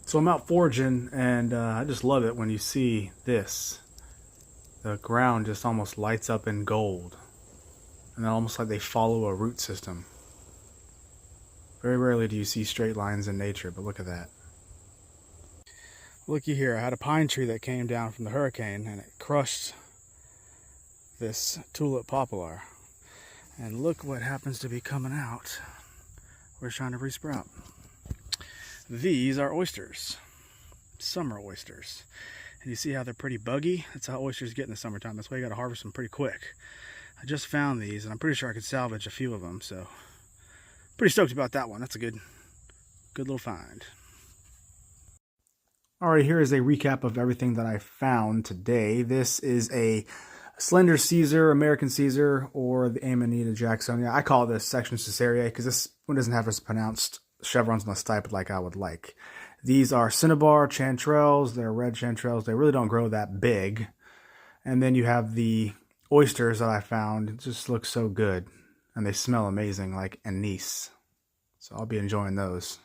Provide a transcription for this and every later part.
So I'm out foraging, and I just love it when you see this. The ground just almost lights up in gold, and almost like they follow a root system. Very rarely do you see straight lines in nature, but look at that. Looky here, I had a pine tree that came down from the hurricane, and it crushed this tulip poplar. And look what happens to be coming out. We're trying to resprout. These are oysters. Summer oysters. And you see how they're pretty buggy? That's how oysters get in the summertime. That's why you gotta harvest them pretty quick. I just found these, and I'm pretty sure I could salvage a few of them, so pretty stoked about that one. That's a good little find. Alright, here is a recap of everything that I found today. This is a Slender Caesar, American Caesar, or the Amanita Jacksonia. I call this Section Caesareae because this one doesn't have as pronounced chevrons on the stipe like I would like. These are cinnabar chanterelles. They're red chanterelles. They really don't grow that big. And then you have the oysters that I found. It just looks so good. And they smell amazing, like anise. So I'll be enjoying those.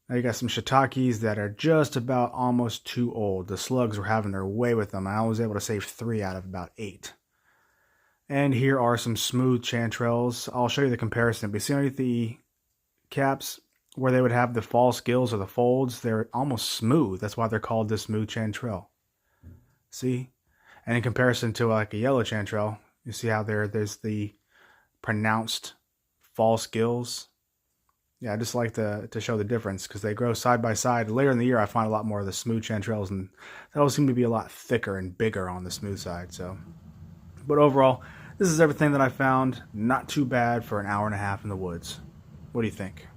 Now you got some shiitakes that are just about almost too old. The slugs were having their way with them. I was able to save 3 out of about 8. And here are some smooth chanterelles. I'll show you the comparison. But you see underneath the caps where they would have the false gills or the folds, they're almost smooth. That's why they're called the smooth chanterelle. See? And in comparison to like a yellow chanterelle, you see how there's the pronounced false gills. Yeah, I just like to show the difference because they grow side by side. Later in the year, I find a lot more of the smooth chanterelles, and they all seem to be a lot thicker and bigger on the smooth side. So, but overall, this is everything that I found. Not too bad for an hour and a half in the woods. What do you think?